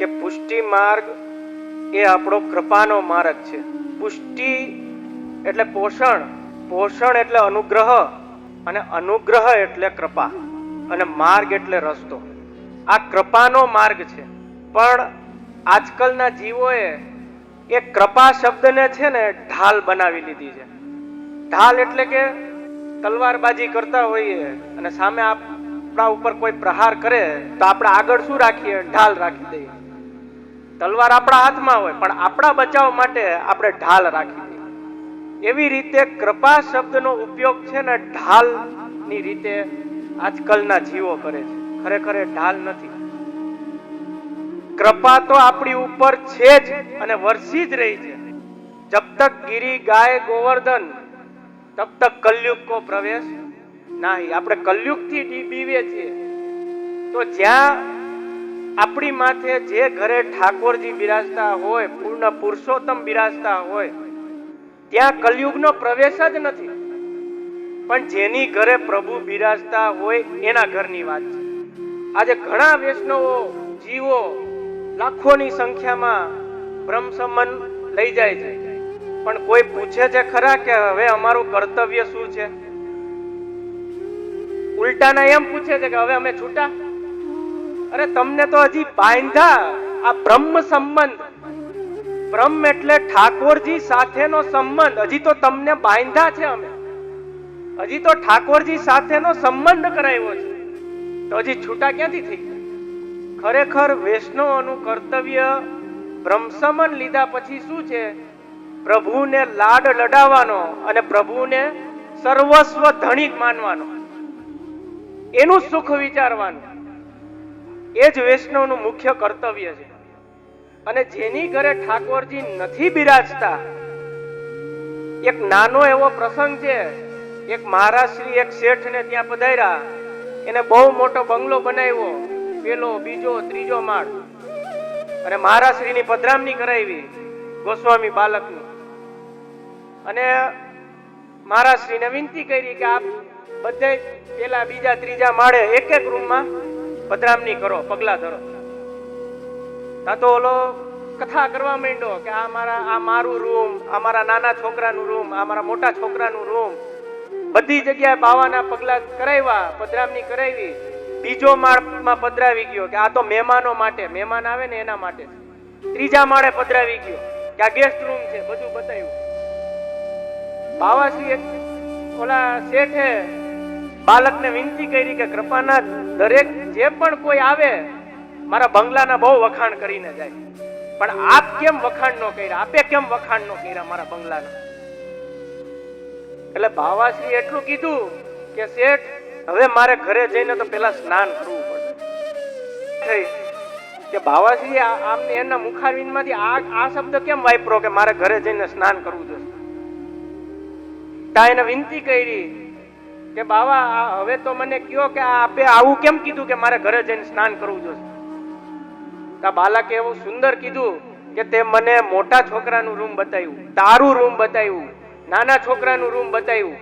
કે પુષ્ટિ માર્ગ એ આપણો કૃપાનો માર્ગ છે. પુષ્ટિ એટલે પોષણ, પોષણ એટલે અનુગ્રહ, અને અનુગ્રહ એટલે કૃપા, અને માર્ગ એટલે રસ્તો. આ કૃપાનો માર્ગ છે. પણ આજકાલના જીવોએ એ કૃપા શબ્દને છે ને ઢાલ બનાવી લીધી છે. ઢાલ એટલે કે તલવારબાજી કરતા હોઈએ અને સામે આપણા ઉપર કોઈ પ્રહાર કરે તો આપણે આગળ શું રાખીએ? ઢાલ રાખી દઈએ. તલવાર આપણા હાથમાં હોય પણ આપણા બચાવ માટે આપણે ઢાલ રાખી દઈએ. એવી રીતે કૃપા શબ્દનો ઉપયોગ છે ને ઢાલની રીતે આજકાલના જીવો કરે છે. ખરેખર એ ઢાલ નથી. કૃપા તો આપણી ઉપર છે જ અને વરસી જ રહી છે. જબ તક ગિરી ગાય ગોવર્ધન તબ તક કલયુગ કો પ્રવેશ નહીં. આપણે કલયુગ થી બીવે છીએ તો જ્યાં આપણી માથે જે ઘરે ઠાકોરજી બિરાજતા હોય, પૂર્ણ પુરુષોત્તમ બિરાજતા હોય, ત્યાં કલયુગનો પ્રવેશ જ નથી. પણ જેની ઘરે પ્રભુ બિરાજતા હોય એના ઘરની વાત છે. આજે ઘણા વૈષ્ણવો જીવો લાખોની સંખ્યામાં બ્રહ્મ સંબંધ લઈ જાય છે, પણ કોઈ પૂછે છે ખરા કે હવે અમારું કર્તવ્ય શું છે? ઉલટાના એમ પૂછે છે કે હવે અમે છૂટા. અરે તમને તો હજી બાંધા આ બ્રહ્મ સંબંધ. બ્રહ્મ એટલે ઠાકોરજી સાથેનો સંબંધ. હજી તો તમને બાંધા છે અમે. હજી તો ઠાકોરજી સાથેનો સંબંધ કરાવ્યો છે, તો હજી છૂટા ક્યાંથી થઈ? ખરેખર વૈષ્ણવોનું કર્તવ્ય બ્રહ્મસમન લીધા પછી શું છે? પ્રભુને લાડ લડાવવાનો અને પ્રભુને સર્વસ્વ ધણી માનવાનો, એનું સુખ વિચારવાનું. એ જ વૈષ્ણવનું મુખ્ય કર્તવ્ય છે. અને જેની ઘરે ઠાકોરજી નથી બિરાજતા, એક નાનો એવો પ્રસંગ છે. એક મહારાજશ્રી એક શેઠને ત્યાં પધાર્યા. એને બહુ મોટો બંગલો બનાવ્યો, પેલો બીજો ત્રીજો માળ, અને મહારાજશ્રીની પધરામણી કરાવી ગોસ્વામી બાલકની. અને મહારાજશ્રીને વિનંતી કરી કે આપ બધા પેલા બીજા ત્રીજા માળે એક એક રૂમમાં પધરામણી કરો, પગલા ધરો. તા તો ઓલો કથા કરવા માંડ્યો કે આ મારું રૂમ, આ મારા નાના છોકરાનું રૂમ, આ મારા મોટા છોકરાનું રૂમ. બધી જગ્યાએ બાવાના પગલા કરાવ્યા, પધરામણી કરાવી. બીજો માળમાં પધરાવી ગયો કે આ તો મહેમાનો માટે, મહેમાન આવે ને એના માટે. ત્રીજા માળે પધરાવી ગયો કે આ ગેસ્ટ રૂમ છે, બધું બતાવ્યું. બાવાશ્રી ઓલા શેઠે બાલકને વિનંતી કરી કે કૃપાના દરેક જે પણ કોઈ આવે મારા બંગલાના બહુ વખાણ કરીને જાય, પણ આપ કેમ વખાણ ન કર્યા? આપે કેમ વખાણ ન કર્યા મારા બંગલાના? એટલે બાવાશ્રી એટલું કીધું કે શેઠ, હવે મારે ઘરે જઈને તો પેલા સ્નાન કરવું પડે. કે બાવાશ્રી આમને એના મુખારવિંદમાંથી આ શબ્દ કેમ વાપરો કે મારે ઘરે જઈને સ્નાન કરવું જોઈએ? તા એને વિનંતી કરી કે બાવા હવે તો મને કયો કે આપે આવું કેમ કીધું કે મારે ઘરે જઈને સ્નાન કરવું જોઈએ? તા બાલકે એવું સુંદર કીધું કે તે મને મોટા છોકરાનું રૂમ બતાવ્યું, તારું રૂમ બતાવ્યું, નાના છોકરાનું રૂમ બતાવ્યું,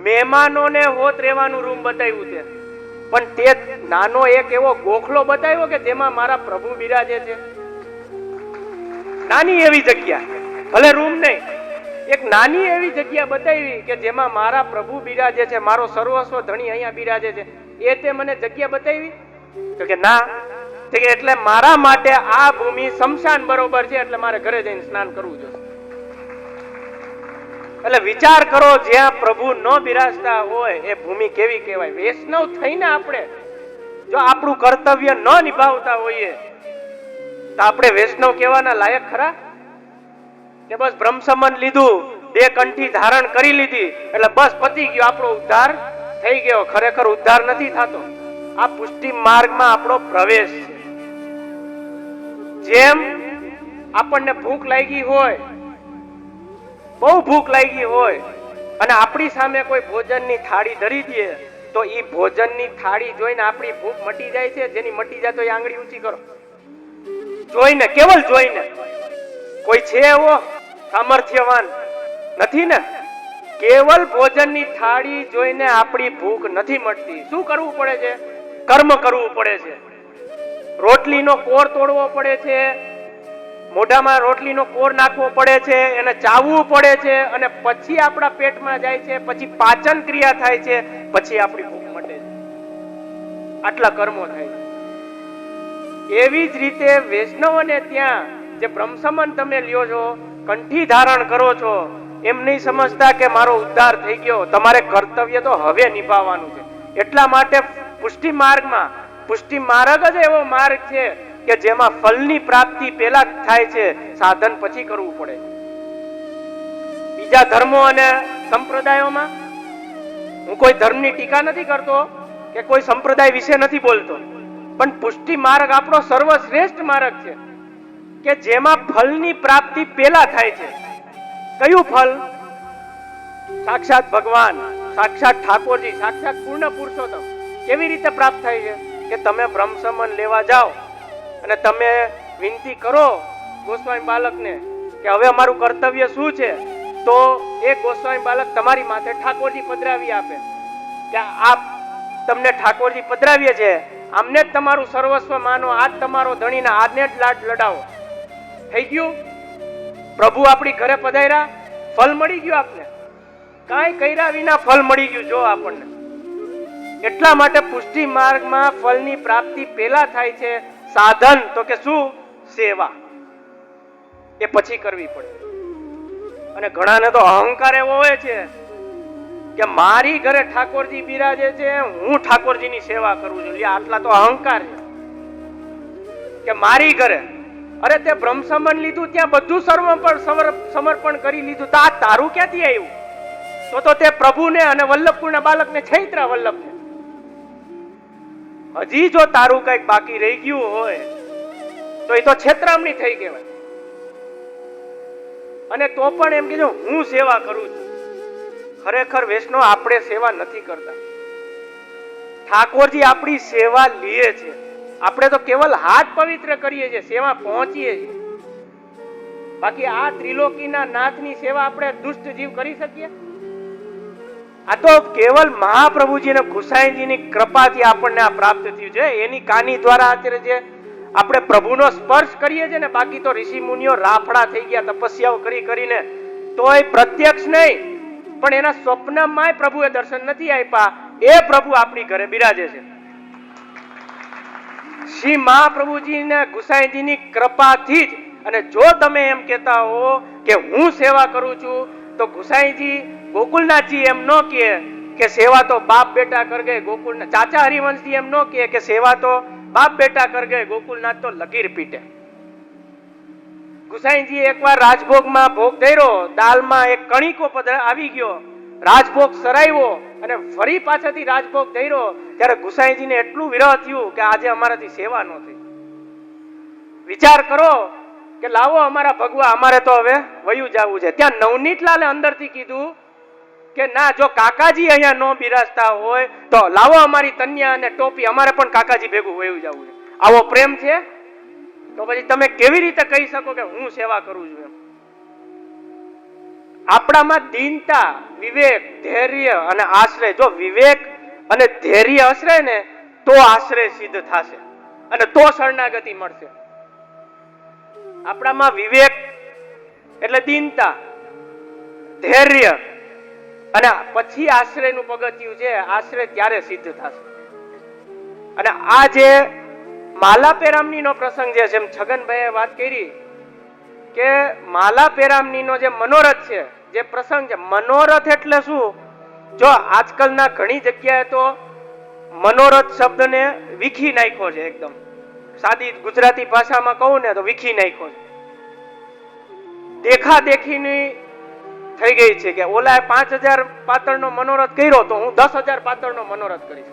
મહેમાનોને હોત રહેવાનું રૂમ બતાવ્યું છે, પણ તે નાનો એક એવો ગોખલો બતાવ્યો કે જેમાં મારા પ્રભુ બિરાજે છે. નાની એવી જગ્યા, ભલે રૂમ નહીં, એક નાની એવી જગ્યા બતાવી કે જેમાં મારા પ્રભુ બિરાજે છે, મારો સર્વસ્વ ધણી અહીંયા બિરાજે છે. એ તે મને જગ્યા બતાવી? તો કે ના, એટલે મારા માટે આ ભૂમિ શમશાન બરોબર છે, એટલે મારે ઘરે જઈને સ્નાન કરવું જોઈએ. એટલે વિચાર કરો, જ્યાં પ્રભુ ન બિરાજતા હોય એ ભૂમિ કેવી કહેવાય? વૈષ્ણવ થઈને આપણે જો આપણું કર્તવ્ય ન નિભાવતા હોઈએ તો આપણે વૈષ્ણવ કહેવાના લાયક ખરા? કે બસ બ્રહ્મસમન લીધું, બે કંઠી ધારણ કરી લીધી એટલે બસ પતી ગયો, આપણો ઉદ્ધાર થઈ ગયો. ખરેખર ઉદ્ધાર નથી થતો. આ પુષ્ટિ માર્ગમાં આપણો પ્રવેશ છે. જેમ આપણને ભૂખ લાગી હોય, બહુ ભૂખ લાગી હોય, અને આપણી સામે કોઈ ભોજનની થાળી ધરી દે તો એ ભોજનની થાળી જોઈને આપણી ભૂખ મટી જાય છે. જેની મટી જાય તો એ આંગળી ઊંચી કરો. જોઈને, કેવલ જોઈને. કોઈ છે એવો સામર્થ્યવાન? નથી ને. કેવલ ભોજનની થાળી જોઈને આપણી ભૂખ નથી મટતી. શું કરવું પડે છે? કર્મ કરવું પડે છે. રોટલીનો કોર તોડવો પડે છે, મોઢામાં રોટલીનો કોર નાખવો પડે છે, એને ચાવવું પડે છે, અને પછી આપણા પેટમાં જાય છે, પછી પાચન ક્રિયા થાય છે, પછી આપણી ભૂખ મટે છે. આટલા કર્મો થાય છે. એવી જ રીતે વૈષ્ણવને ત્યાં જે બ્રહ્મસમન તમે લ્યો છો, કંઠી ધારણ કરો છો, એમ નહીં સમજતા કે મારો ઉદ્ધાર થઈ ગયો. તમારે કર્તવ્ય તો હવે નિભાવવાનું છે. એટલા માટે પુષ્ટિ માર્ગમાં, પુષ્ટિ માર્ગ જ એવો માર્ગ છે કે જેમાં ફલની પ્રાપ્તિ પહેલા થાય છે, સાધન પછી કરવું પડે. બીજા ધર્મો અને સંપ્રદાયોમાં હું કોઈ ધર્મની ટીકા નથી કરતો કે કોઈ સંપ્રદાય વિશે નથી બોલતો, પણ પુષ્ટિ માર્ગ આપણો સર્વશ્રેષ્ઠ માર્ગ છે કે જેમાં ફલની પ્રાપ્તિ પહેલા થાય છે. કયું ફલ? સાક્ષાત ભગવાન, સાક્ષાત ઠાકોરજી, સાક્ષાત પૂર્ણ પુરુષોત્તમ. કેવી રીતે પ્રાપ્ત થાય છે? કે તમે બ્રહ્મસમન લેવા જાઓ અને તમે વિનંતી કરો ગોસ્વામી બાલકને કે હવે અમારું કર્તવ્ય શું છે, તો એ ગોસ્વામી બાલક તમારી માથે ઠાકોરજી પધરાવી આપે કે આપ તમને ઠાકોરજી પધરાવીએ છે, આમને જ તમારું સર્વસ્વ માનો, આજ તમારો ધણીને આજને જ લાડ લડાવો. થઈ ગયું? પ્રભુ આપણી ઘરે પધાર્યા, ફલ મળી ગયું. આપને કાંઈ કર્યા વિના ફલ મળી ગયું જો આપણને. એટલા માટે પુષ્ટિ માર્ગમાં ફલની પ્રાપ્તિ પહેલા થાય છે. સાધન તો કે શું? સેવા. એ પછી કરવી પડે. અને ઘણાને તો અહંકાર એવો હોય છે કે મારી ઘરે ઠાકોરજી બિરાજે છે, હું ઠાકોરજીની સેવા કરું છું. આટલા તો અહંકાર છે કે મારી ઘરે. અરે તે બ્રહ્મસમન લીધું, ત્યાં બધું સમર્પણ કરી લીધું, તો આ તારું ક્યાંથી આવ્યું? તો તે પ્રભુને અને વલ્લભપુરના બાલકને છૈત્રા વલ્લભને. હજી જો તારું કઈક બાકી રહી ગયું હોય તો એ તો છેતરામણી થઈ કહેવાય. અને તો પણ એમ કીધું હું સેવા કરું છું. ખરેખર વૈષ્ણવ આપણે સેવા નથી કરતા. ઠાકોરજી આપણી સેવા લે છે. આપણે તો કેવલ હાથ પવિત્ર કરીએ છીએ, સેવા પહોંચીએ છીએ. બાકી આ ત્રિલોકીના નાથની સેવા આપણે દુષ્ટ જીવ કરી શકીએ? આ તો કેવલ મહાપ્રભુજી અને ગુસાઈજીની કૃપાથી આપણને આ પ્રાપ્ત થયું છે. એની કાની દ્વારા અત્યારે જે આપણે પ્રભુનો સ્પર્શ કરીએ છીએ ને, બાકી તો ઋષિ મુનિઓ રાફડા થઈ ગયા તપસ્યાઓ કરી કરીને, તોય પ્રત્યક્ષ નહીં પણ એના સ્વપ્નમાં પ્રભુએ દર્શન નથી આપ્યા. એ પ્રભુ આપણી ઘરે બિરાજે છે. શ્રી મહાપ્રભુજી ને ગુસાઈજીની કૃપાથી જ. અને જો તમે એમ કહેતા હો કે હું સેવા કરું છું, તો ગુસાઈજી ગોકુલનાથજી એમ ન કે સેવા તો બાપ બેટા કર ગયે ગોકુલનાથ. ચાચા હરિવંશજી એમ ન કે સેવા તો બાપ બેટા કર ગયે ગોકુલનાથ તો લગીર પીટે. ગુસાઈજી એકવાર રાજભોગમાં ભોગ ધર્યો, દાલમાં એક કણીકો આવી ગયો, રાજભોગ સરાવ્યો અને ફરી પાછળથી રાજભોગ ધર્યો, ત્યારે ગુસાઈજીને એટલું વિરહ થયું કે આજે અમારાથી સેવા ન થઈ. વિચાર કરો કે લાવો અમારા ભગવા, અમારે તો હવે વયું જવું છે. ત્યાં નવનીતલાલે અંદરથી કીધું કે ના, જો કાકાજી અહીંયા ન બિરાજતા હોય તો લાવો અમારી તન્યા અને ટોપી, અમારે પણ કાકાજી ભેગું વયું જવું છે. આવો પ્રેમ છે તો પછી તમે કેવી રીતે કહી શકો કે હું સેવા કરું છું એમ? આપણામાં દીનતા, વિવેક, ધૈર્ય અને આશ્રય. જો વિવેક અને ધૈર્ય હશે ને તો આશ્રય સિદ્ધ થશે અને તો શરણાગતિ મળશે. આપણામાં વિવેક એટલે દીનતા, ધૈર્ય અને પછી આશ્રયનું પગથિયું છે. આશ્રય ત્યારે સિદ્ધ થશે. અને આ જે માલા પેરામણીનો પ્રસંગ છે, જેમ છગનભાઈએ વાત કરી કે માલા પેરામણીનો જે મનોરથ છે, જે પ્રસંગ છે, મનોરથ એટલે શું? જો આજકાલના ઘણી જગ્યાએ તો મનોરથ શબ્દને વિખી નાખ્યો છે. એકદમ સાદી ગુજરાતી ભાષામાં કહું ને તો વિખી નાખ્યો છે. દેખા દેખીની થઈ ગઈ છે કે ઓલાએ 5000 પાતળનો મનોરથ કર્યો તો હું 10000 પાતળનો મનોરથ કરીશ.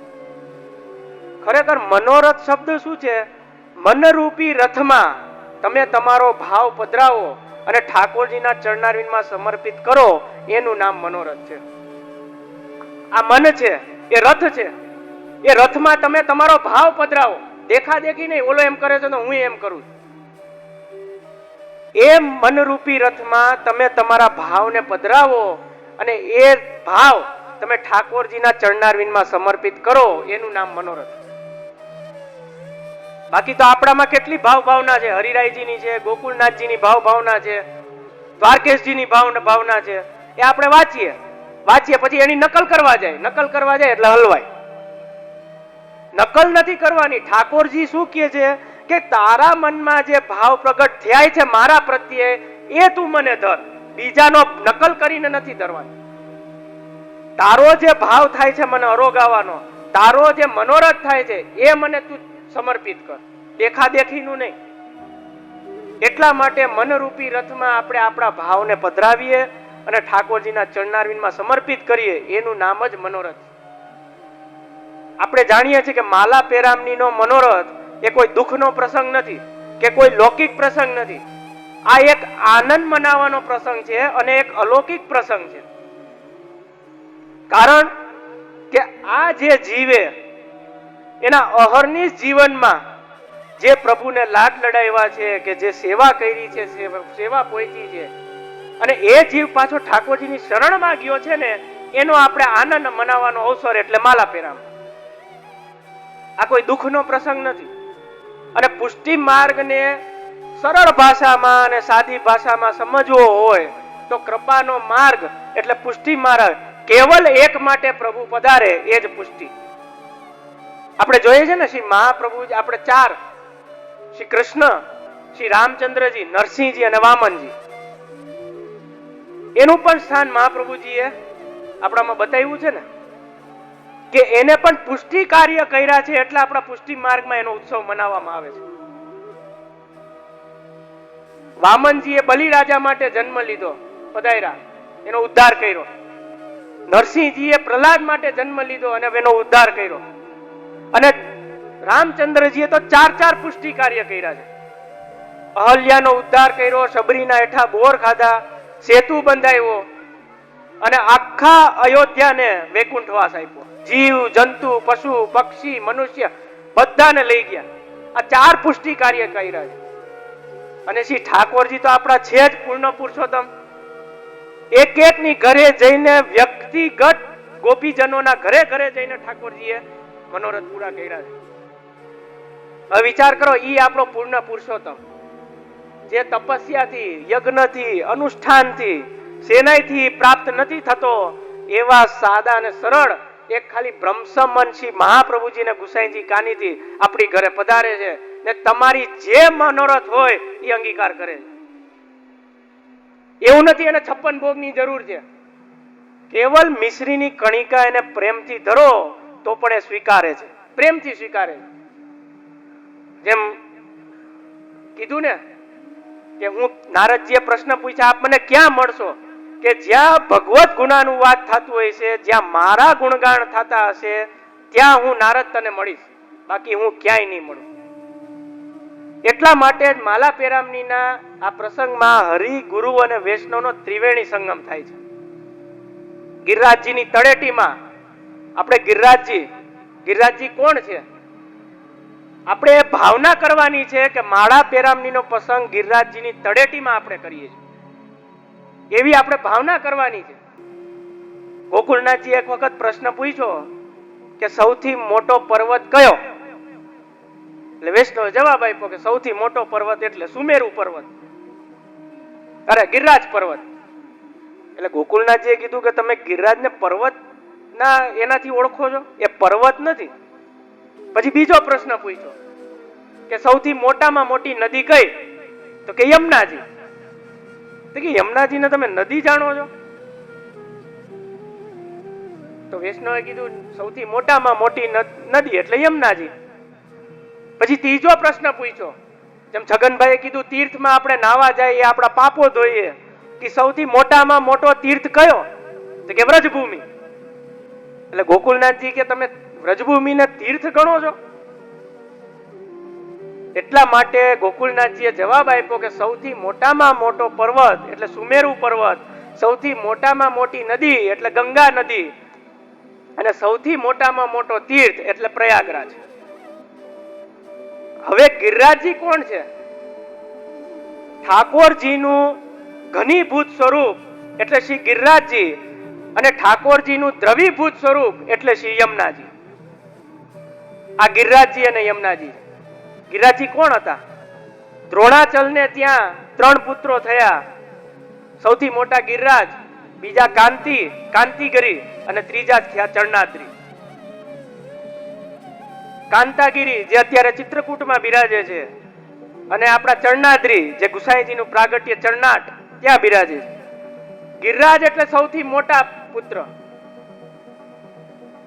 ખરેખર મનોરથ શબ્દ શું છે? મનરૂપી રથમાં તમે તમારો ભાવ પધરાવો અને ઠાકોરજીના ચરણારવિંદમાં સમર્પિત કરો, એનું નામ મનોરથ છે. આ મન છે, એ રથ છે. એ રથમાં તમે તમારો ભાવ પધરાવો, દેખા દેખી નહીં. ઓલો એમ કરે છે તો હું એમ કરું. એ મનરૂપી રથમાં તમે તમારા ભાવને પધરાવો અને એ ભાવ તમે ઠાકોરજીના ચરણારવિંદમાં સમર્પિત કરો, એનું નામ મનોરથ. બાકી તો આપણામાં કેટલી ભાવ ભાવના છે, હરિરાયજીની છે, ગોકુળનાથજીની ભાવ ભાવના છે, દ્વારકેશજીની ભાવના છે. એ આપણે વાંચીએ પછી એની નકલ કરવા જાય એટલે હલવાય. નકલ નથી કરવાની. ઠાકોરજી શું કહે છે કે તારા મનમાં જે ભાવ પ્રગટ થયા છે મારા પ્રત્યે એ તું મને ધર, બીજાનો નકલ કરીને નથી ધરવાનો. તારો જે ભાવ થાય છે મને અરોગાવાનો, તારો જે મનોરથ થાય છે એ મને તું સમર્પિત કર, દેખાદેખીનું નહીં. એટલા માટે મનરૂપી રથમાં આપણે આપણા ભાવને પધરાવીએ અને ઠાકોરજીના ચરણારવિંદમાં સમર્પિત કરીએ, એનું નામ જ મનોરથ. આપણે જાણીએ છીએ કે માલા પેરામણીનો મનોરથ એ કોઈ દુઃખનો પ્રસંગ નથી કે કોઈ લૌકિક પ્રસંગ નથી. આ એક આનંદ મનાવવાનો પ્રસંગ છે અને એક અલૌકિક પ્રસંગ છે. કારણ કે આ જે જીવે એના અહર્નિશ જીવનમાં જે પ્રભુને લાડ લડાવ્યા છે, કે જે સેવા કરી છે, સેવા પહોંચી છે, અને એ જીવ પાછો ઠાકોરજીની શરણમાં ગયો છે ને, એનો આપણે આનંદ મનાવવાનો અવસર એટલે માલા પેરામ. આ કોઈ દુઃખનો પ્રસંગ નથી. અને પુષ્ટિ માર્ગને સરળ ભાષામાં અને સાદી ભાષામાં સમજવો હોય તો કૃપાનો માર્ગ એટલે પુષ્ટિ માર્ગ. કેવલ એક માટે પ્રભુ પધારે એ જ પુષ્ટિ. આપણે જોઈએ છે ને શ્રી મહાપ્રભુ, આપણે ચાર, શ્રી કૃષ્ણ, શ્રી રામચંદ્રજી, નરસિંહજી અને વામનજી, એનું પણ સ્થાન મહાપ્રભુજીએ આપણામાં બતાવ્યું છે ને, કે એને પણ પુષ્ટિ કાર્ય કર્યા છે એટલે આપણા પુષ્ટિ માર્ગમાં એનો ઉત્સવ મનાવવામાં આવે છે. વામનજીએ બલિરાજા માટે જન્મ લીધો, પધાર્યા, એનો ઉદ્ધાર કર્યો. નરસિંહજીએ પ્રહલાદ માટે જન્મ લીધો અને એનો ઉદ્ધાર કર્યો. અને રામચંદ્રજીએ તો ચાર પુષ્ટિ કાર્ય કર્યા છે. અહલ્યાનો ઉદ્ધાર કર્યો, શબરીના હેઠા બોર ખાધા, સેતુ બંધાવ્યો અને આખા અયોધ્યાને વૈકુંઠવાસ આપ્યો. જીવ, જંતુ, પશુ, પક્ષી, મનુષ્ય બધાને લઈ ગયા. આ ચાર પુષ્ટિ કાર્ય કર્યા છે. અને શ્રી ઠાકોરજી તો આપણા છે જ પૂર્ણ પુરુષોત્તમ. એક ની ઘરે જઈને, વ્યક્તિગત ગોપીજનોના ઘરે જઈને ઠાકોરજીએ મનોરથ પૂરા કર્યા છે. હવે વિચાર કરો, ઈ આપણો પૂર્ણ પુરુષોત્તમ જે તપસ્યાથી, યજ્ઞથી, અનુષ્ઠાનથી, સેનાઈથી પ્રાપ્ત નથી થતો, એવા સાદા અને સરળ એક ખાલી બ્રહ્મસમન શ્રી મહાપ્રભુજી ને ગુસાઈજી કાનીથી આપણી ઘરે પધારે છે ને તમારી જે મનોરથ હોય એ અંગીકાર કરે છે. એવું નથી એને 56 ભોગની જરૂર છે. કેવલ મિશ્રીની કણિકા એને પ્રેમથી ધરો તો પણ એ સ્વીકારે છે, પ્રેમથી સ્વીકારે છે. જેમ કીધું ને કે હું, નારદજીએ પ્રશ્ન પૂછ્યા, આપ મને ક્યાં મળશો? કે જ્યાં ભગવત ગુણાનું વાત થતું હોય છે, જ્યાં મારા ગુણગાન થતા હશે ત્યાં હું નારદ તને મળીશ, બાકી હું ક્યાંય નહીં મળું. એટલા માટે જ માલા પેરામણીના આ પ્રસંગમાં હરિ, ગુરુ અને વૈષ્ણવનો ત્રિવેણી સંગમ થાય છે. ગિરિરાજજીની તળેટીમાં આપણે ગિરિરાજજી કોણ છે? આપણે ભાવના કરવાની છે કે માળા પેરામણીનો પ્રસંગ ગિરિરાજજીની તળેટીમાં આપણે કરીએ છીએ, એવી આપણે ભાવના કરવાની છે. ગોકુળનાથજી એક વખત પ્રશ્ન પૂછ્યો કે સૌથી મોટો પર્વત કયો? એટલે વૈષ્ણવ જવાબ આપ્યો કે સૌથી મોટો પર્વત એટલે સુમેરુ પર્વત, અરે ગિરિરાજ પર્વત. એટલે ગોકુળનાથજીએ કીધું કે તમે ગિરિરાજને પર્વત ના એનાથી ઓળખો છો? એ પર્વત નથી. પછી બીજો પ્રશ્ન પૂછ્યો કે સૌથી મોટામાં મોટી નદી કઈ? તો કે યમુનાજી. તો કે યમુનાજીને તમે નદી જાણો છો? તો વૈષ્ણવે કીધું સૌથી મોટામાં મોટી નદી એટલે યમુનાજી. પછી ત્રીજો પ્રશ્ન પૂછ્યો, જેમ છગનભાઈએ કીધું તીર્થમાં આપણે નાવા જાય એ આપણા પાપો ધોઈએ, કે સૌથી મોટામાં મોટો તીર્થ કયો? તો કે વ્રજભૂમિ. એટલે ગોકુળનાથજી કે તમે વ્રજભૂમિને તીર્થ ગણો છો? એટલા માટે ગોકુળનાથજીએ જવાબ આપ્યો કે સૌથી મોટામાં મોટો પર્વત એટલે સુમેરુ પર્વત, સૌથી મોટામાં મોટી નદી એટલે ગંગા નદી, અને સૌથી મોટામાં મોટો તીર્થ એટલે પ્રયાગરાજ. હવે ગિરિરાજજી કોણ છે? ઠાકોરજીનું ઘનીભૂત સ્વરૂપ એટલે શ્રી ગિરિરાજજી, અને ઠાકોરજીનું દ્રવીભૂત સ્વરૂપ એટલે શ્રી યમુનાજી. આ ગિરિરાજજી અને યમુનાજી. ગિરિરાજજી કોણ હતા? દ્રોણાચલને ત્યાં 3 પુત્રો થયા. સૌથી મોટા ગિરિરાજ, બીજા કાંતિગિરી અને ત્રીજા થયા ચરણાદ્રી. કાંતાગીરી જે અત્યારે ચિત્રકૂટમાં બિરાજે છે, અને આપણા ચરણાદ્રી જે ગુસાઈજીનું પ્રાગટ્ય ચરણાટ ત્યાં બિરાજે છે. ગિરિરાજ એટલે સૌથી મોટા પુત્ર.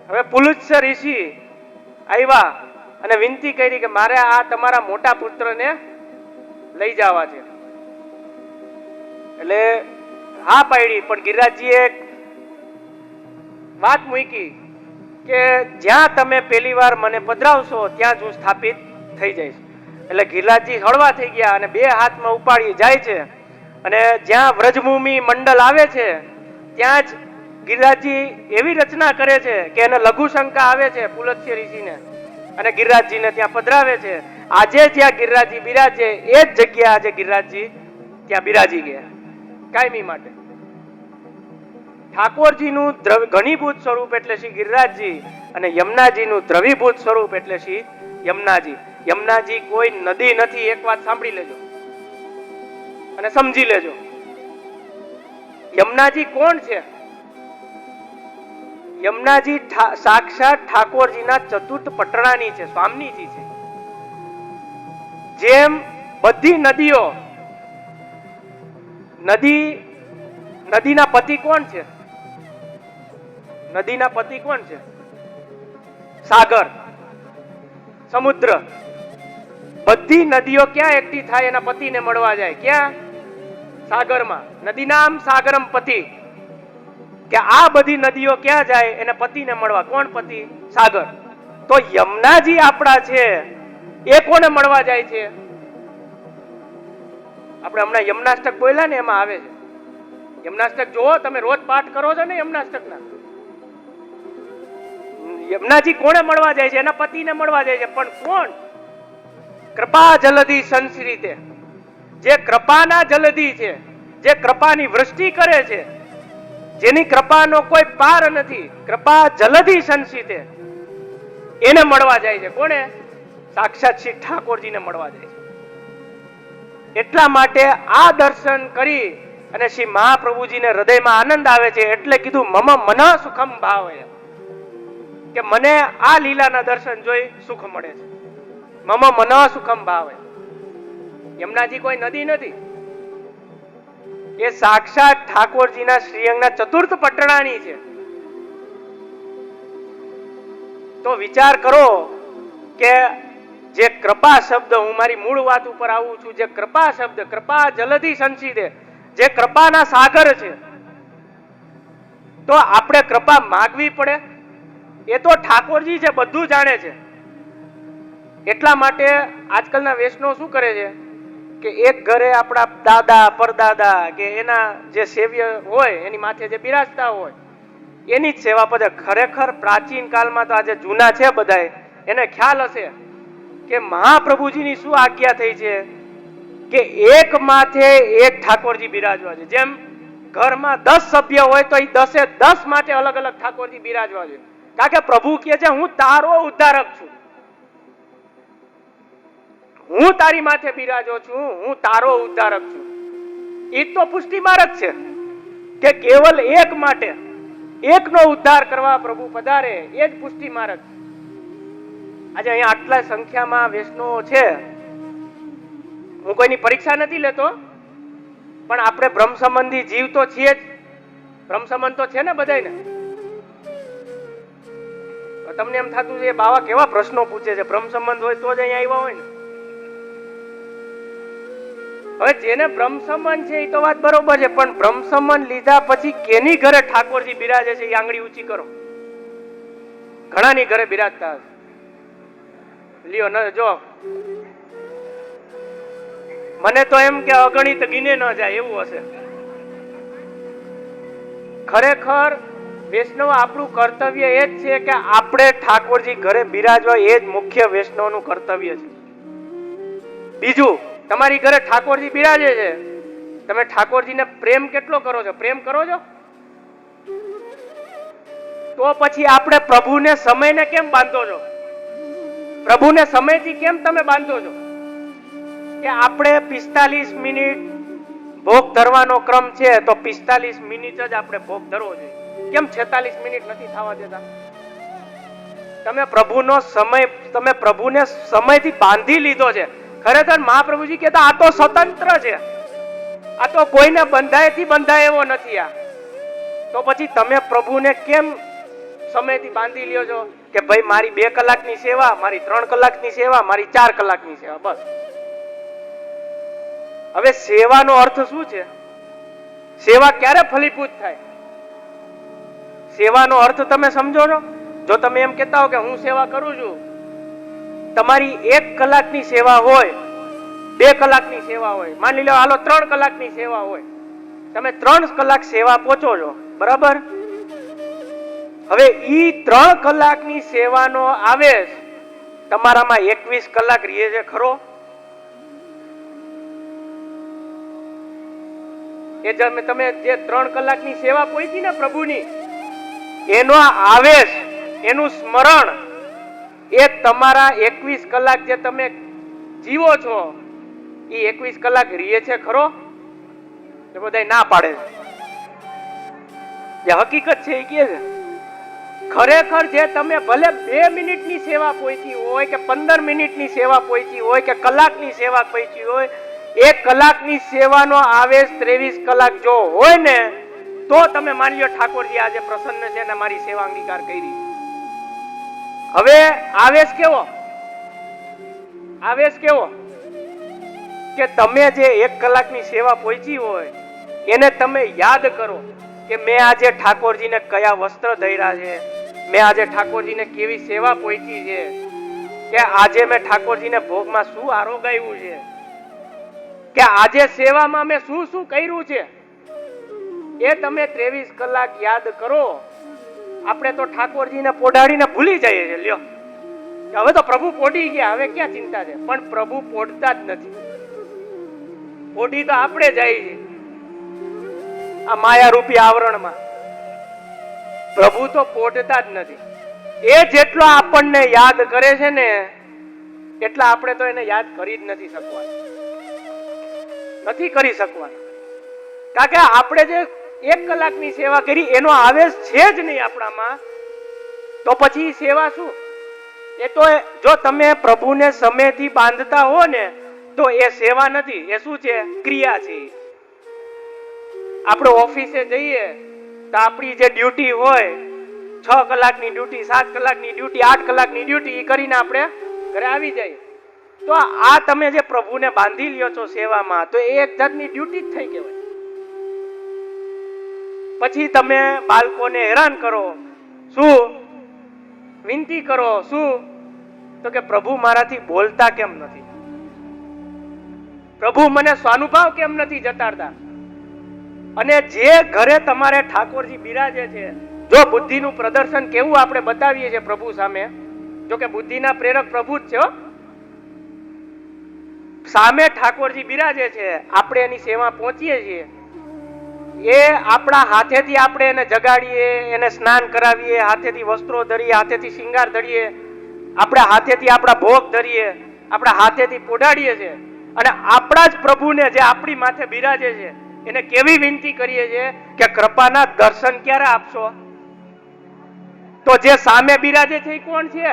હવે પુલુત્સ ઋષિ આવ્યા અને વિનંતી કરી કે મારે આ તમારા મોટા પુત્રને લઈ જવા છે. એટલે હા પાડી, પણ ગિરિરાજજીએ એક વાત મૂકી કે જ્યાં તમે પહેલી વાર મને પધરાવશો ત્યાં જ હું સ્થાપિત થઈ જઈશ. એટલે ગિરિરાજજી હળવા થઈ ગયા અને 2 હાથમાં ઉપાડી જાય છે, અને જ્યાં વ્રજભૂમિ મંડળ આવે છે ત્યાં જ ગિરિરાજજી એવી રચના કરે છે કે એને લઘુશંકા આવે છે પુલત્સ્ય ઋષિને, અને ગિરિરાજજીને ત્યાં પધરાવે છે. આજે જ્યાં ગિરિરાજજી બિરાજે એ જ જગ્યા આજે ગિરિરાજજી ત્યાં બિરાજી ગયા કાયમી માટે. ઠાકોરજીનું ઘનીભૂત સ્વરૂપ એટલે શ્રી ગિરિરાજજી, અને યમુનાજીનું દ્રવીભૂત સ્વરૂપ એટલે શ્રી યમુનાજી. યમુનાજી કોઈ નદી નથી, એક વાત સાંભળી લેજો અને સમજી લેજો. યમુનાજી કોણ છે? યમુનાજી સાક્ષાત ઠાકોરજીના ચતુર્થ પટરાની છે, સ્વામીજી છે. જેમ બધી નદીઓ, નદીના પતિ કોણ છે? નદીના પતિ કોણ છે? સાગર, સમુદ્ર. બધી નદીઓ ક્યાં એકઠી થાય એના પતિને મળવા જાય? ક્યાં? સાગરમાં. નદી નામ સાગરમ પતિ. કે આ બધી નદીઓ ક્યાં જાય? એને પતિને મળવા. કોણ પતિ? સાગર. તો યમુનાજી આપણા છે એ કોને મળવા જાય છે? આપણે હમણાં યમનાષ્ટક બોલ્યા ને, એમાં આવે છે. યમનાષ્ટક જોવો તમે, રોજ પાઠ કરો છો ને યમનાષ્ટકના. યમુનાજી કોને મળવા જાય છે? એના પતિને મળવા જાય છે. પણ કોણ? કૃપા જલધિ સંશ્રિતે. જે કૃપાના જલધિ છે, જે કૃપાની વૃષ્ટિ કરે છે, જેની કૃપાનો કોઈ પાર નથી, કૃપા જલધિ સંશ્રિતે, એને મળવા જાય છે. કોને? સાક્ષાત શ્રી ઠાકોરજીને મળવા જાય છે. એટલા માટે આ દર્શન કરી અને શ્રી મહાપ્રભુજીને હૃદયમાં આનંદ આવે છે. એટલે કીધું મમ મન સુખમ ભાવય, કે મને આ લીલાના દર્શન જોઈ સુખ મળે છે. મમ મન સુખમ ભાવય. યમુનાજી કોઈ નદી નથી, એ સાક્ષાત ઠાકોરજીના શ્રીઅંગના ચતુર્થ પટરાણી છે. તો વિચાર કરો કે જે કૃપા શબ્દ, હું મારી મૂળ વાત ઉપર આવું છું, જે કૃપા શબ્દ, કૃપા જલધિ સંસિદે, જે કૃપાના સાગર છે, તો આપણે કૃપા માગવી પડે? એ તો ઠાકોરજી છે, બધું જાણે છે. એટલા માટે આજકાલના વૈષ્ણવ શું કરે છે કે એક ઘરે આપણા દાદા પરદાદા કે એના જે સેવ્ય હોય એની માથે જે બિરાજતા હોય એની જ સેવા પધે. ખરેખર પ્રાચીન કાળમાં તો આજે જૂના છે બધાય, એને ખ્યાલ હશે કે મહાપ્રભુજીની શું આજ્ઞા થઈ છે કે એક માથે એક ઠાકોરજી બિરાજવા છે. જેમ ઘરમાં 10 સભ્ય હોય તો એ 10 માટે અલગ અલગ ઠાકોરજી બિરાજવા છે. કારણ કે પ્રભુ કહે છે હું તારો ઉદ્ધારક છું, હું તારી માથે બિરાજો છું, હું તારો ઉદ્ધારક છું. એ તો પુષ્ટિ માર્ગ છે કે કેવલ એક માટે એકનો ઉદ્ધાર કરવા પ્રભુ પધારે, એ જ પુષ્ટિ માર્ગ. આજે અહીંયા આટલા સંખ્યામાં વૈષ્ણવો છે, હું કોઈની પરીક્ષા નથી લેતો, પણ આપણે બ્રહ્મ સંબંધી જીવ તો છીએ જ. બ્રહ્મ સંબંધ તો છે ને બધાને. તમને એમ થતું છે બાવા કેવા પ્રશ્નો પૂછે છે, બ્રહ્મ સંબંધ હોય તો જ અહીંયા આવ્યા હોય ને. હવે જેને બ્રહ્મ સંબંધ છે એ તો વાત બરોબર છે, પણ બ્રહ્મ સંબંધ લીધા પછી કેની ઘરે ઠાકોરજી બિરાજે છે એ આંગળી ઊંચી કરો. ઘણાની ઘરે બિરાજતા હશે. લ્યો ન જો, મને તો એમ કે અગણિત ગીને ન જાય એવું હશે. ખરેખર વૈષ્ણવ આપણું કર્તવ્ય એ જ છે કે આપણે ઠાકોરજી ઘરે બિરાજવા, એ જ મુખ્ય વૈષ્ણવનું કર્તવ્ય છે. બીજું, તમારી ઘરે ઠાકોરજી બિરાજે છે, તમે ઠાકોરજીને પ્રેમ કેટલો કરો છો? પ્રેમ કરો છો? તો પછી આપણે પ્રભુને સમયને કેમ બાંધો છો? પ્રભુને સમયથી કેમ તમે બાંધો છો કે આપણે 45 મિનિટ ભોગ ધરવાનો ક્રમ છે તો 45 મિનિટ જ આપણે ભોગ ધરવો જોઈએ? કેમ 46 મિનિટ નથી થવા દેતા? તમે પ્રભુને સમયથી બાંધી લીધો છે. ખરેખર મહાપ્રભુજી કહેતા આ તો સ્વતંત્ર છે, આ તો કોઈને બંધાયથી બંધાય એવો નથી. આ તો પછી તમે પ્રભુને કેમ સમયથી બાંધી લ્યો છો કે ભાઈ મારી 2 કલાકની સેવા, મારી 3 કલાકની સેવા, મારી 4 કલાકની સેવા, બસ. હવે સેવાનો અર્થ શું છે? સેવા ક્યારે ફલીભૂત થાય? સેવાનો અર્થ તમે સમજો છો? જો તમે એમ કહેતા હો કે હું સેવા કરું છું, તમારી 1 કલાકની સેવા હોય, 2 કલાકની સેવા હોય, માની લો હાલો 3 કલાકની સેવા હોય, તમે 3 કલાક સેવા પહોંચો છો, બરાબર? હવે ઈ 3 કલાકની સેવાનો આવેશ તમારામાં 21 કલાક રહે છે ખરો? એ તમે જે 3 કલાકની સેવા પહોંચી ને પ્રભુની, એનો આવેશ, એનું સ્મરણ, એ તમારા 21 કલાક જે તમે જીવો છો એ 21 કલાક રહે છે ખરો? એ બધા ના પાડે છે. જે હકીકત છે એ કહે છે ખરેખર જે તમે ભલે 2 મિનિટની સેવા પહોંચી હોય કે 15 મિનિટની સેવા પહોંચી હોય કે કલાકની સેવા પહોંચી હોય, 1 કલાકની સેવાનો આવેશ 23 કલાક જો હોય ને તો તમે માની લો ઠાકોરજી આજે પ્રસન્ન છે ને મારી સેવા અંગીકાર કરી. હવે આવેશ કેવો? આવેશ કેવો કે તમે જે 1 કલાકની સેવા પહોંચી હોય એને તમે યાદ કરો કે મેં આજે ઠાકોરજીને કયા વસ્ત્ર ધર્યા છે, મેં આજે ઠાકોરજીને કેવી સેવા પહોંચી છે, કે આજે મેં ઠાકોરજીને ભોગમાં શું આરોગાયું છે, કે આજે સેવામાં મેં શું શું કર્યું છે, એ તમે 23 કલાક યાદ કરો. આપણે તો ઠાકોરજીને પોઢાડીને ભૂલી જઈએ છીએ. લ્યો હવે તો પ્રભુ પોઢી ગયા, હવે ક્યાં ચિંતા છે? પણ પ્રભુ પોઢતા જ નથી. પોઢી તો આપણે જાય છે આ માયા રૂપી આવરણમાં. પ્રભુ તો પોઢતા જ નથી. એ જેટલો આપણને યાદ કરે છે ને એટલા આપણે તો એને યાદ કરી જ નથી શકવાના. નથી કરી શકવાના. કારણ કે આપણે જે 1 કલાકની સેવા કરી એનો આવેશ છે જ નહીં આપણામાં, તો પછી સેવા શું? એ તો જો તમે પ્રભુને સમયથી બાંધતા હો ને તો એ સેવા નથી, એ શું છે? ક્રિયા છે. આપણે ઓફિસે જઈએ તો આપણી જે ડ્યુટી હોય 6 કલાકની ડ્યુટી, 7 કલાકની ડ્યુટી, 8 કલાકની ડ્યુટી કરીને આપણે ઘરે આવી જાય. તો આ તમે જે પ્રભુને બાંધી લ્યો છો સેવામાં, તો એ એક જાતની ડ્યુટી જ થઈ કહેવાય. પછી તમે બાળકોને હેરાન કરો, શું વિનંતી કરો, શું તો કે પ્રભુ મારાથી બોલતા કેમ નથી, પ્રભુ મને સ્વાનુભાવ કેમ નથી જતાડતા. અને જે ઘરે તમારે ઠાકોરજી બિરાજે છે, જો બુદ્ધિનું પ્રદર્શન કેવું આપણે બતાવીએ છીએ પ્રભુ સામે, જો કે બુદ્ધિના પ્રેરક પ્રભુ જ છે, સામે ઠાકોરજી બિરાજે છે, આપણે એની સેવા પહોંચીએ છીએ, એ આપણા હાથેથી આપણે એને જગાડીએ, એને સ્નાન કરાવીએ, હાથેથી વસ્ત્રો ધરીએ, હાથેથી શિંગાર ધરીએ, આપણે હાથેથી આપણા ભોગ ધરીએ, આપણા હાથેથી પોઢાડીએ છીએ, અને આપણા જ પ્રભુને જે આપણી માથે બિરાજે છે એને કેવી વિનંતી કરીએ છીએ કે કૃપાના દર્શન ક્યારે આપશો? તો જે સામે બિરાજે છે એ કોણ છે?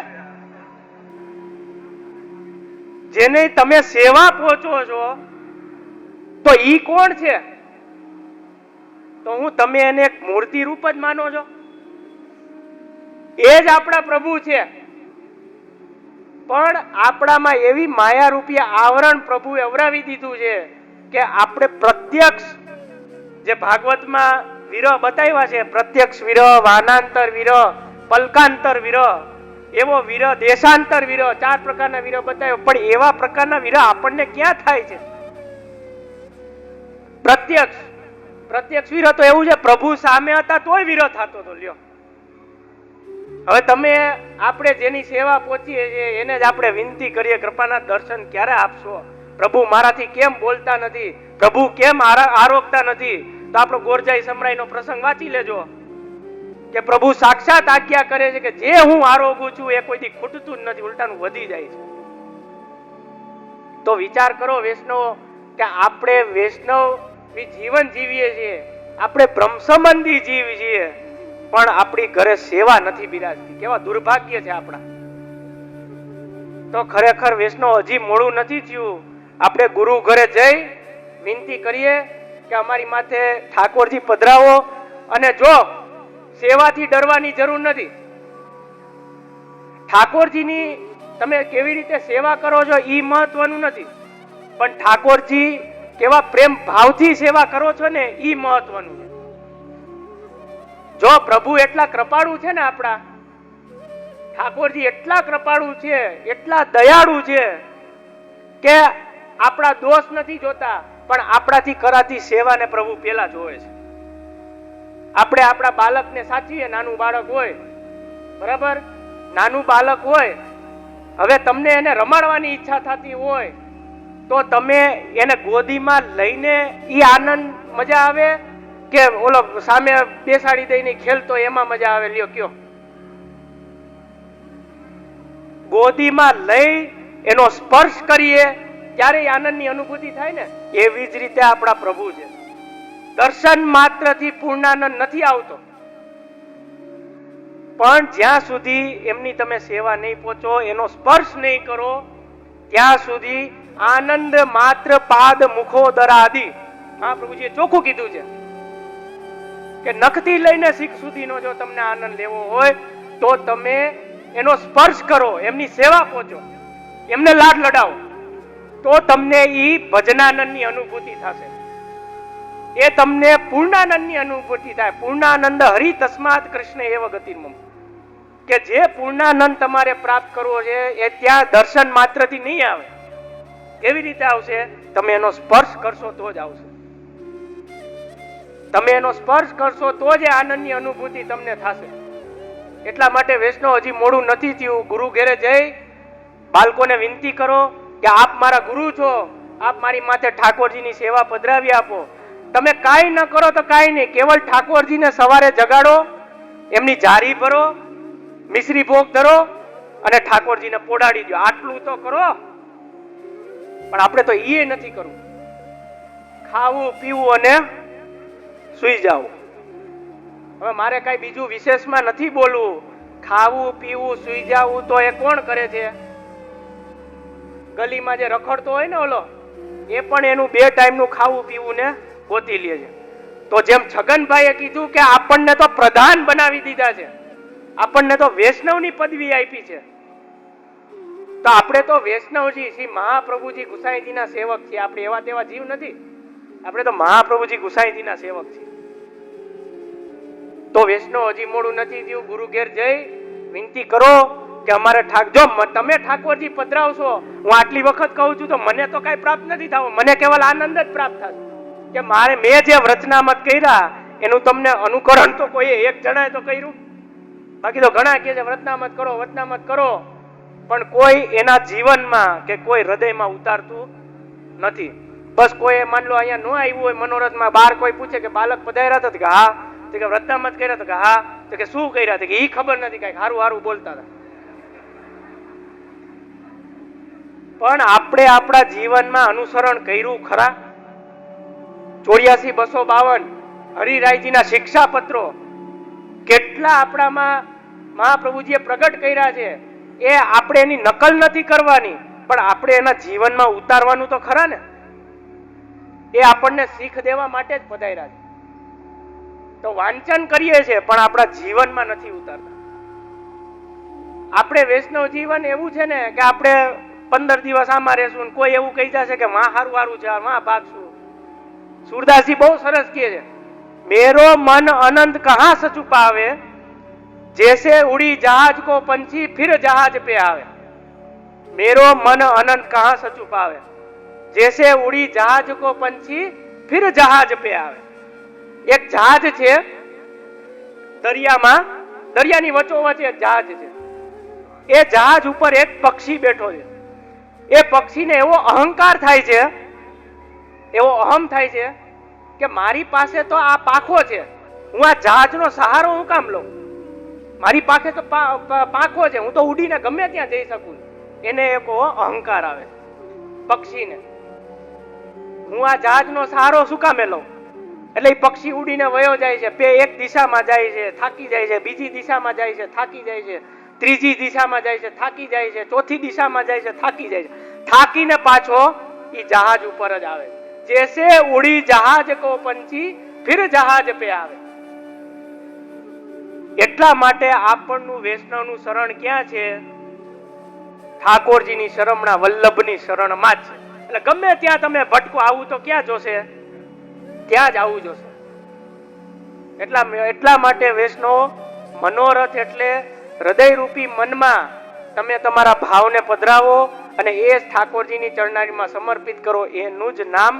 જેને તમે સેવા પહોંચો છો તો ઈ કોણ છે? તો હું તમે એને એક મૂર્તિ રૂપ જ માનો છો? એ જ આપણા પ્રભુ છે. પણ આપણામાં એવી માયા રૂપી આવરણ પ્રભુએ અવરાવી દીધું છે કે આપણે પ્રત્યક્ષ જે ભાગવતમાં વિરહ બતાવ્યા છે, પ્રત્યક્ષ વિરહ, વાનાંતર વિરહ, પલકાંતર વિરહ, એવો વિરહ, દેશાંતર વિરહ, 4 પ્રકારના વિરહ બતાવ્યો. પણ એવા પ્રકારના વિરહ આપણને ક્યાં થાય છે? પ્રત્યક્ષ વિરહ તો એવું છે પ્રભુ સામે હતા તોય વિરહ થતો હતો. લ્યો હવે તમે આપણે જેની સેવા પહોંચીએ છીએ એને જ આપણે વિનંતી કરીએ કૃપાના દર્શન ક્યારે આપશો? પ્રભુ મારાથી કેમ બોલતા નથી, પ્રભુ કેમ આરોગતા નથી? તો આપણો ગોરજાઈ સમરાઈનો પ્રસંગ વાંચી લેજો કે પ્રભુ સાક્ષાત આજ્ઞા કરે છે કે જે હું આરોગું છું એ કોઈ દી ખૂટતું જ નથી, ઉલટાનું વધી જાય છે. તો વિચાર કરો વૈષ્ણવ કે આપણે વૈષ્ણવ જીવન જીવીએ છીએ, આપણે બ્રહ્મ સંબંધી જીવ છીએ, પણ આપણી ઘરે સેવા નથી બિરાજતી. કેવા દુર્ભાગ્ય છે આપણા. તો ખરેખર વૈષ્ણવ હજી મોડું નથી થયું. આપણે ગુરુ ઘરે જઈ વિનંતી કરીએ કે અમારી માથે ઠાકોરજી પધરાવો. અને જો સેવાથી ડરવાની જરૂર નથી. ઠાકોરજીની તમે કેવી રીતે સેવા કરો છો એ મહત્વનું નથી, પણ ઠાકોરજી કેવા પ્રેમ ભાવથી સેવા કરો છો ને એ મહત્વનું છે. જો પ્રભુ એટલા કૃપાળુ છે ને, આપણા ઠાકોરજી એટલા કૃપાળુ છે, એટલા દયાળુ છે કે આપણા દોષ નથી જોતા, પણ આપણાથી કરાતી સેવાને પ્રભુ પેલા જોવે છે. આપણે આપણા બાળકને સાચવીએ, નાનું બાળક હોય, બરાબર, નાનું બાળક હોય, હવે તમને એને રમાડવાની ઈચ્છા થતી હોય તો તમે એને ગોદીમાં લઈને ઈ આનંદ મજા આવે કે ઓલો સામે બેસાડી દઈને ખેલતો એમાં મજા આવે? લ્યો કયો. ગોદીમાં લઈ એનો સ્પર્શ કરીએ ત્યારે આનંદની અનુભૂતિ થાય ને. એવી જ રીતે આપણા પ્રભુ છે. દર્શન માત્રથી પૂર્ણાનંદ નથી આવતો, પણ જ્યાં સુધી એમની તમે સેવા નહીં પહોંચો, એનો સ્પર્શ નહીં કરો, ત્યાં સુધી આનંદ માત્ર પાદ મુખોદરાદિ. હા, પ્રભુજીએ ચોખ્ખું કીધું છે કે નખથી લઈને શીખ સુધીનો જો તમને આનંદ લેવો હોય તો તમે એનો સ્પર્શ કરો, એમની સેવા પહોંચો, એમને લાડ લડાવો, તો તમને ઈ ભજનાનંદની અનુભૂતિ થશે. એ તમને પૂર્ણાનંદની અનુભૂતિ થાય. પૂર્ણાનંદ હરિ તસ્માત કૃષ્ણ એવ ગતિર્મમ. કે જે પૂર્ણાનંદ તમારે પ્રાપ્ત કરવો છે એ ત્યાં દર્શન માત્રથી નહીં આવે. કેવી રીતે આવશે? તમે એનો સ્પર્શ કરશો તો જ આવશે. તમે એનો સ્પર્શ કરશો તો જ આનંદની અનુભૂતિ તમને થશે. એટલા માટે વૈષ્ણવ હજી મોડું નથી થયું. ગુરુ ઘેરે જઈ બાળકોને વિનંતી કરો કે આપ મારા ગુરુ છો, આપ મારી માથે ઠાકોરજીની સેવા પધરાવી આપો. તમે કાંઈ ન કરો તો કાંઈ નહીં, કેવલ ઠાકોરજીને સવારે જગાડો, એમની જારી ભરો, મિશ્રી ભોગ ધરો અને ઠાકોરજીને પોડાડી દો. આટલું તો કરો. પણ આપણે તો એ નથી કરવું. ખાવું પીવું અને સુઈ જાવું. હવે મારે કઈ બીજું વિશેષમાં નથી બોલવું. ખાવું પીવું સુઈ જાવું તો એ કોણ કરે છે? ગલીમાં જે રખડતો હોય ને ઓલો, એ પણ એનું 2 ટાઈમનું ખાવું પીવું ને ગોતી લે છે. તો જેમ છગનભાઈએ કીધું કે આપણને તો પ્રધાન બનાવી દીધા છે, આપણને તો વૈષ્ણવની પદવી આપી છે, તો આપણે તો વૈષ્ણવજી શ્રી મહાપ્રભુજી ગુસાઈજીના સેવક છીએ. આપણે એવા તેવા જીવ નથી. આપણે તો મહાપ્રભુજી ગુસાઈજીના સેવક છીએ. તો વૈષ્ણવ હજી મોડું નથી થયું. ગુરુ ઘેર જઈ વિનંતી કરો કે અમારે જો તમે ઠાકોરજી પધરાવશો, હું આટલી વખત કહું છું, તો મને તો કઈ પ્રાપ્ત નથી થવું. મને કેવલ આનંદ જ પ્રાપ્ત થશે કે મેં જે વ્રતનામત કર્યા એનું તમને અનુકરણ તો કોઈ એક જણાએ તો કર્યું. બાકી તો ઘણા કહે છે વ્રતનામત કરો, વ્રતનામત કરો, પણ કોઈ એના જીવનમાં કે કોઈ હૃદયમાં ઉતારતું નથી. બસ કોઈ માન લો અહીંયા ન આવ્યું હોય મનોરથમાં, બહાર કોઈ પૂછે કે બાલક પધાર્યા હતા કે હા, તો કે વ્રતનામત કર્યા તો કે હા, તો કે શું કર્યા કે ઈ ખબર નથી, કઈ હારું હારું બોલતા હતા. પણ આપણે આપણા જીવનમાં અનુસરણ કર્યું ખરા? 84-252 હરિરાયજીના શિક્ષાપત્રો કેટલા આપણામાં મહાપ્રભુજીએ પ્રગટ કર્યા છે. એ આપણે એની નકલ નથી કરવાની, પણ આપણે એના જીવનમાં ઉતારવાનું તો ખરા ને. એ આપણને શીખ દેવા માટે જ પધાર્યા છે. તો વાંચન કરીએ છીએ પણ આપણા જીવનમાં નથી ઉતારતા. આપણે વૈષ્ણવ જીવન એવું છે ને કે આપણે 15 દિવસ આમાં રહેશું, કોઈ એવું કહી જશે કે માં હારું હારું છે, માં ભાગશું. સુરદાસજી બહુ સરસ કહે છે, મેરો મન અનંત કહા સ છુપાવે, जैसे उड़ी जहाज को पंछी फिर जहाज पे आवे. मेरो मन अनंत कहां से छुपावे, जैसे उड़ी जहाज को पंछी फिर जहाज पे आवे. एक जहाज છે દરિયામાં, દરિયાની વચ્ચોવચ્ચ એક જહાજ છે. એ જહાજ ઉપર એક પક્ષી બેઠો છે. એ પક્ષીને એવો અહંકાર થાય છે, એવો અહમ થાય છે કે મારી પાસે તો આ પાંખો છે, હું આ જહાજનો સહારો હું કામ લઉં? મારી પાસે તો પાંખો છે, હું તો ઉડીને ગમે ત્યાં જઈ શકું. એને એક અહંકાર આવે પક્ષીને, હું આ જહાજનો સહારો શું કામે લઉં? એટલે એ પક્ષી ઉડીને વયો જાય છે, એક દિશામાં જાય છે, થાકી જાય છે, બીજી દિશામાં જાય છે, થાકી જાય છે, ત્રીજી દિશામાં જાય છે, થાકી જાય છે, ચોથી દિશામાં જાય છે, થાકી જાય છે, થાકીને પાછો એ જહાજ ઉપર જ આવે. જૈસે ઉડી જહાજ કો પંછી ફિર જહાજ પે આવે. એટલા માટે આપણનું વૈષ્ણવનું શરણ ક્યાં છે? ઠાકોરજીની શરણના વલ્લભની શરણમાં જ છે. એટલે ગમે ત્યાં તમે ભટકો, આવું તો ક્યાં જોશે? ત્યાં જ આવવું જોશે. એટલા માટે વૈષ્ણવ મનોરથ એટલે હૃદયરૂપી મનમાં તમે તમારા ભાવને પધરાવો અને એ ઠાકોરજીની ચરણારીમાં સમર્પિત કરો, એનું જ નામ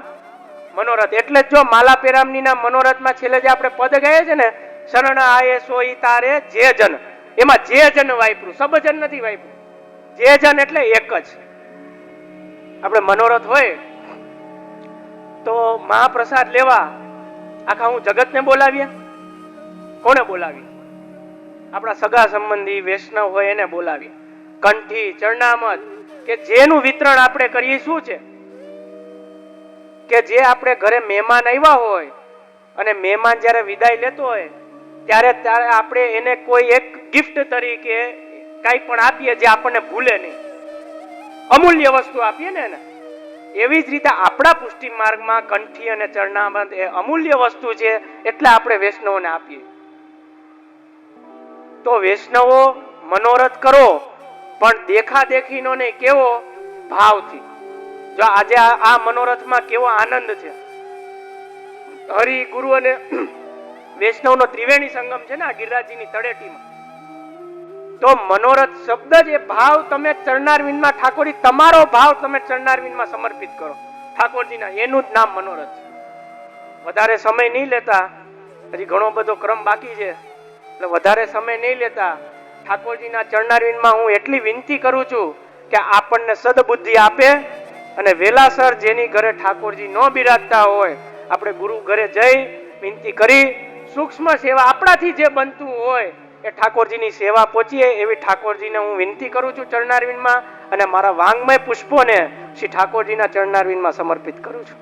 મનોરથ. એટલે જ જો માલાપેરામની ના મનોરથમાં છેલ્લે જે આપણે પદ ગાય છે ને, શરણ આયે સોઈ તારે જે જન, એમાં જે જન વાપરું, સબજન નથી વાપરું. જે જન એટલે એક જ. આપણે મનોરથ હોય તો મહાપ્રસાદ લેવા આખા હું જગતને બોલાવીએ? કોને બોલાવીએ? આપણા સગા સંબંધી વૈષ્ણવ હોય એને બોલાવીએ. કંઠી ચરણામત કે જેનું વિતરણ આપણે કરીએ શું છે કે જે આપણે ઘરે મહેમાન આવ્યા હોય અને મહેમાન જ્યારે વિદાય લેતો હોય ત્યારે આપણે એને કોઈ એક ગિફ્ટ તરીકે કંઈ પણ આપીએ જે આપણને ભૂલે નહીં, અમૂલ્ય વસ્તુ આપીએ ને એને. એવી જ રીતે આપણા પુષ્ટિ માર્ગમાં કંઠી અને ચરણામત એ અમૂલ્ય વસ્તુ છે, એટલે આપણે વૈષ્ણવોને આપીએ. તો વૈષ્ણવો મનોરથ કરો, પણ દેખાદેખીનો નહીં, કેવો ભાવથી. જો આજે આ મનોરથમાં કેવો આનંદ છે. હરિ ગુરુ અને વૈષ્ણવનો ત્રિવેણી સંગમ છે ને આ ગિરિરાજજીની તળેટીમાં. તો મનોરથ શબ્દ જ એ ભાવ તમે ચરણારવિંદમાં ઠાકોરજી, તમારો ભાવ તમે ચરણારવિંદમાં સમર્પિત કરો ઠાકોરજીના, એનું જ નામ મનોરથ છે. વધારે સમય નહીં લેતા, હજી ઘણો બધો ક્રમ બાકી છે, એટલે વધારે સમય નહીં લેતા ઠાકોરજીના ચરણારવિંદમાં હું એટલી વિનંતી કરું છું કે આપણને સદબુદ્ધિ આપે અને વેલાસર જેની ઘરે ઠાકોરજી ન બિરાજતા હોય આપણે ગુરુ ઘરે જઈ વિનંતી કરી સૂક્ષ્મ સેવા આપણાથી જે બનતું હોય એ ઠાકોરજીની સેવા પહોંચીએ એવી ઠાકોરજીને હું વિનંતી કરું છું ચરણારવિંદમાં, અને મારા વાંગમય પુષ્પોને શ્રી ઠાકોરજીના ચરણારવિંદમાં સમર્પિત કરું છું.